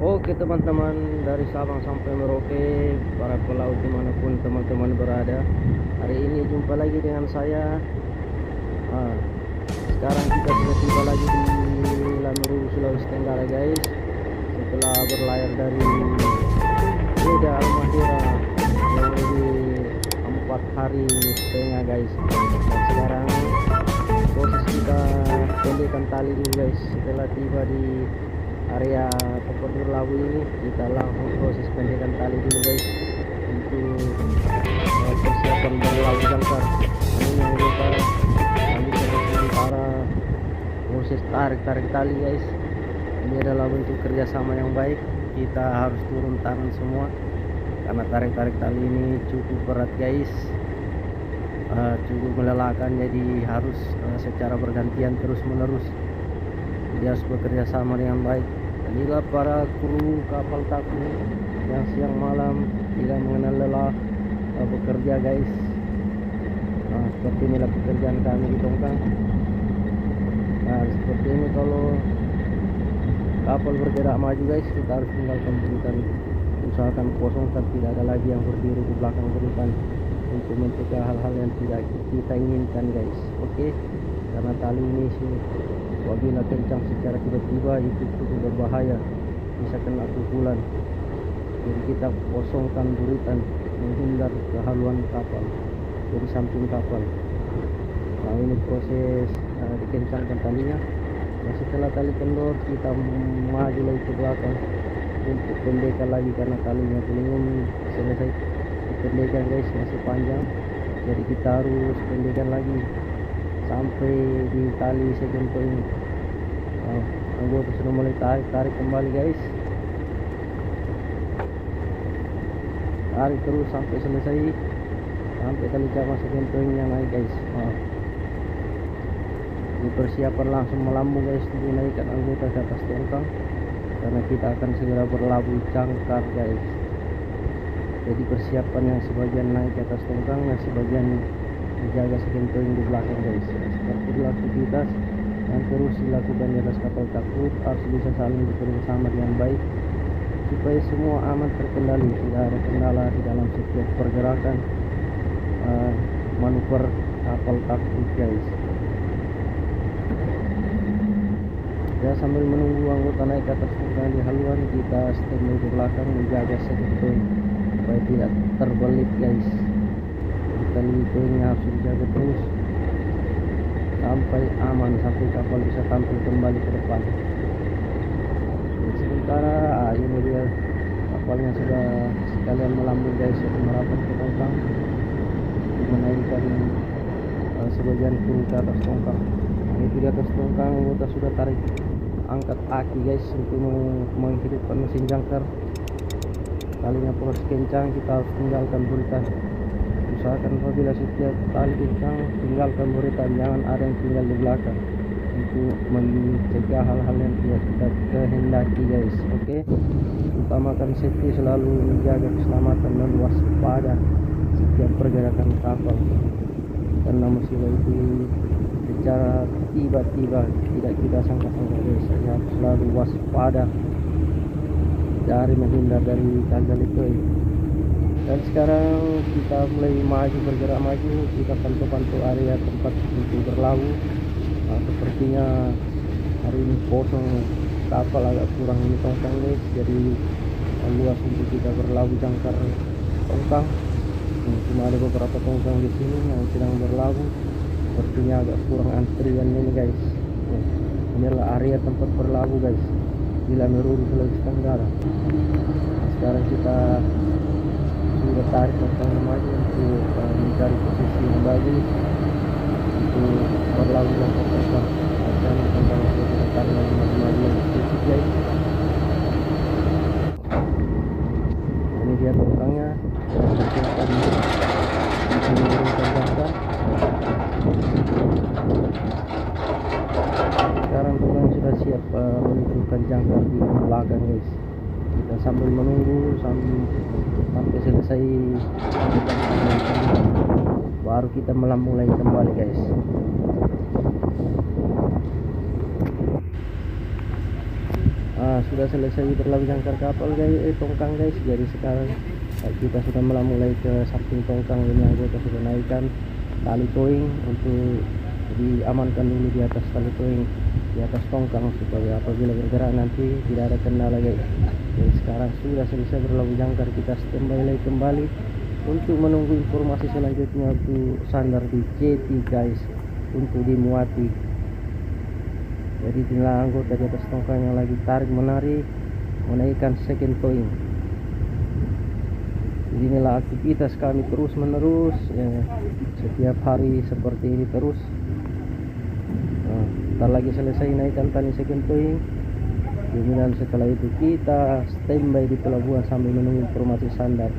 Oke teman-teman, dari Sabang sampai Merauke, para pelaut dimanapun teman-teman berada, hari ini jumpa lagi dengan saya. Ah, Sekarang kita sudah tiba lagi di Lameruru, Sulawesi Tenggara guys. Setelah berlayar dari Jeddah Halmahera yang lebih 4 hari setengah guys. Dan sekarang proses kita pendekkan tali dulu guys. Setelah tiba di area tempat berlabuh ini, kita langsung proses pendekan tali dulu guys untuk persiapan berlabuh jangkar. Ini yang kita lanjutkan sementara proses tarik tali guys. Ini adalah bentuk kerjasama yang baik. Kita harus turun tangan semua karena tarik tali ini cukup berat guys, cukup melelahkan, jadi harus secara bergantian terus menerus. Dia harus bekerja sama dengan baik. Inilah para kru kapal takbut yang siang malam tidak mengenal lelah bekerja guys. Seperti inilah pekerjaan kami di Tongkang. Seperti ini kalau kapal bergerak maju guys, kita harus tinggalkan buritan, usahakan kosongkan, tidak ada lagi yang berdiri di belakang buritan untuk mencegah hal-hal yang tidak kita inginkan guys. Oke, karena tali ini sih apabila kencang secara tiba-tiba itu cukup berbahaya, bisa kena pukulan. Jadi kita kosongkan buritan, menghindar kehaluan kapal dari samping kapal. Nah ini proses dikencangkan talinya. Nah, setelah tali kendor kita maju lagi ke belakang untuk pendekan lagi karena talinya belum selesai dipendekan guys, masih panjang. Jadi kita harus pendekan lagi sampai di tali segento ini. Anggota sudah mulai tarik kembali guys, tarik terus sampai selesai, sampai tali jama segento ini yang naik guys. Ini persiapan langsung melambung guys, dinaikkan anggota ke atas tongkang karena kita akan segera berlabuh jangkar guys. Jadi persiapan yang sebagian naik ke atas tongkang, yang sebagian menjaga segentoing di belakang guys. Seperti itu aktivitas yang terus dilakukan di atas kapal takbut, harus bisa saling bekerja sama dengan baik supaya semua aman terkendali, tidak ada kendala di dalam setiap pergerakan manuver kapal takbut guys. Ya, sambil menunggu anggota naik ke atas tongkang di haluan, kita standby di belakang menjaga segentoing supaya tidak terbelit guys. Tali-talinya harus dijaga terus sampai aman, sampai kapal bisa tampil kembali ke depan. Dan sementara ini dia kapalnya sudah sekalian melambung guys, sudah merapat ke tongkang untuk menaikkan sebagian kru ke atas tongkang. Ini di atas tongkang kita sudah tarik angkat aki guys untuk menghidupkan mesin jangkar. Talinya proses kencang, kita harus tinggalkan buritan. Usahakan apabila setiap tali kencang, tinggalkan buritan, jangan ada yang tinggal di belakang untuk mencegah hal-hal yang tidak kita kehendaki guys. Oke, utamakan safety, selalu menjaga keselamatan dan waspada setiap pergerakan kapal karena musibah itu secara tiba-tiba tidak kita sangka-sangka guys. Harus selalu waspada dari menghindar dari gagal itu. Dan sekarang kita mulai maju, bergerak maju, kita pantau area tempat untuk berlabuh. Sepertinya hari ini kosong, kapal agak kurang ini tongkang guys, jadi luas untuk kita berlabuh jangkar tongkang. Cuma ada beberapa tongkang di sini yang sedang berlabuh, sepertinya agak kurang antrian ini guys. Inilah area tempat berlabuh guys di Lameruru, Sulawesi Tenggara. Sekarang kita sudah tarik tongkang maju untuk mencari posisi yang bagus untuk berlabuh jangkar tongkang. Dan tongkang kita tarik maju yang sedikit guys. Ini dia tongkangnya, kita menurunkan jangkar. Sekarang tongkang sudah siap menunjukkan jangkar di belakang guys. Kita sambil menunggu sampai selesai, baru kita melambung lagi kembali guys. Sudah selesai berlalu jangkar kapal guys, tongkang guys. Jadi sekarang kita sudah mulai ke samping tongkang ini, anggota sudah naikkan tali towing untuk diamankan dulu di atas tali towing di atas tongkang supaya apabila bergerak nanti tidak ada kendala guys. Jadi sekarang sudah selesai berlalu jangkar, kita standby lagi kembali untuk menunggu informasi selanjutnya untuk sandar di jeti guys, untuk dimuati. Jadi inilah anggota di atas tongkang yang lagi tarik menarik menaikkan second towing. Jadi inilah aktivitas kami terus menerus setiap hari seperti ini terus. Ntar lagi selesai naikkan tali second towing, kemudian setelah itu kita standby di pelabuhan sambil menunggu informasi sandar.